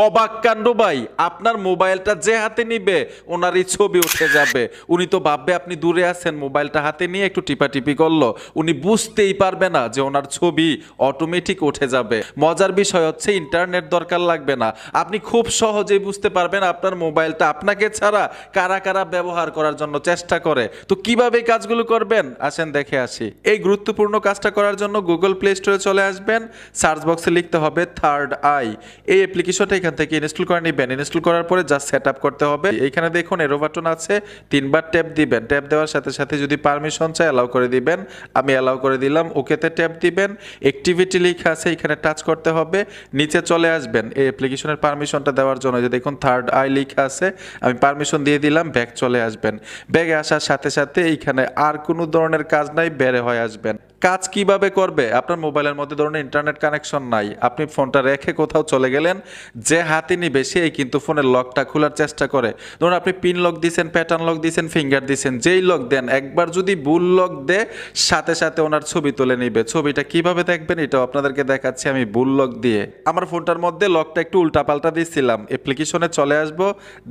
অবাক কাণ্ড ভাই, আপনার মোবাইলটা যে হাতে নিবে ওনারই ছবি উঠে যাবে। উনি তো ভাববে আপনি দূরে আছেন, মোবাইলটা হাতে নিয়ে একটু টিপাটিপি করলো, উনি বুঝতেই পারবে না যে ওনার ছবি অটোমেটিক উঠে যাবে। মজার বিষয় হচ্ছে ইন্টারনেট দরকার লাগবে না, আপনি খুব সহজেই বুঝতে পারবেন আপনার মোবাইলটা আপনাকে ছাড়া কারা কারা ব্যবহার করার জন্য চেষ্টা করে। তো কিভাবে এই কাজগুলো করবেন আসেন দেখে আসি। এই গুরুত্বপূর্ণ কাজটা করার জন্য গুগল প্লে স্টোরে চলে আসবেন, সার্চ বক্সে লিখতে হবে থার্ড আই। এই অ্যাপ্লিকেশনটা এখান থেকে ইনস্টল করে নেবেন। ইনস্টল করার পরে জাস্ট সেট আপ করতে হবে। এইখানে দেখুন এরো বাটন আছে, তিনবার ট্যাপ দিবেন। ট্যাপ দেওয়ার সাথে সাথে যদি পারমিশন চাই অ্যালাউ করে দিবেন, আমি অ্যালাউ করে দিলাম। ওকেতে ট্যাপ দিবেন, অ্যাক্টিভিটি লেখা আছে এখানে টাচ করতে হবে, নিচে চলে আসবেন এই অ্যাপ্লিকেশনের পারমিশনটা দেওয়ার জন্য। যে দেখুন থার্ড আই লেখা আছে, আমি পারমিশন দিয়ে দিলাম, ব্যাক চলে আসবেন। ব্যাগে আসার সাথে সাথে এইখানে আর কোনো ধরনের কাজ নাই, বের হয়ে আসবেন। কাজ কিভাবে করবে, আপনার মোবাইলের মধ্যে ধরুন ইন্টারনেট কানেকশন নাই, আপনি ফোনটা রেখে কোথাও চলে গেলেন, যে হাতে নিবে সেই কিন্তু ফোনের লকটা খোলার চেষ্টা করে। ধরুন আপনি পিন লক দিয়েছেন, প্যাটার্ন লক দিয়েছেন, ফিঙ্গার দিয়েছেন, যেই লক দেন একবার যদি ভুল লক দেয় সাথে সাথে ওনার ছবি তুলে নিবে। ছবিটা কিভাবে দেখবেন এটাও আপনাদেরকে দেখাচ্ছি আমি ভুল লক দিয়ে। আমার ফোনটার মধ্যে লকটা একটু উল্টাপাল্টা দিয়েছিলাম, অ্যাপ্লিকেশনে চলে আসবো,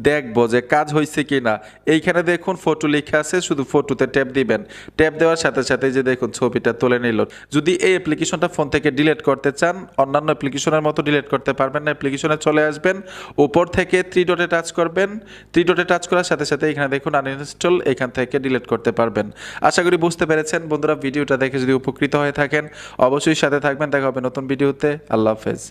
দেখবো যে কাজ হয়েছে কিনা। এইখানে দেখুন ফটো লেখা আছে, শুধু ফটোতে ট্যাপ দিবেন। ট্যাপ দেওয়ার সাথে সাথে যে দেখুন ছবিটা তুলে নিল। যদি এই অ্যাপ্লিকেশনটা ফোন থেকে ডিলিট করতে চান, অন্যান্য অ্যাপ্লিকেশনের মতো ডিলিট করতে পারবেন না। অ্যাপ্লিকেশনে চলে আসবেন, উপর থেকে থ্রি ডটে টাচ করবেন। থ্রি ডটে টাচ করার সাথে সাথে এখানে দেখুন আনইনস্টল, এখান থেকে ডিলিট করতে পারবেন। আশা করি বুঝতে পেরেছেন বন্ধুরা। ভিডিওটা দেখে যদি উপকৃত হয়ে থাকেন অবশ্যই সাথে থাকবেন। দেখা হবে নতুন ভিডিওতে। আল্লাহ হাফেজ।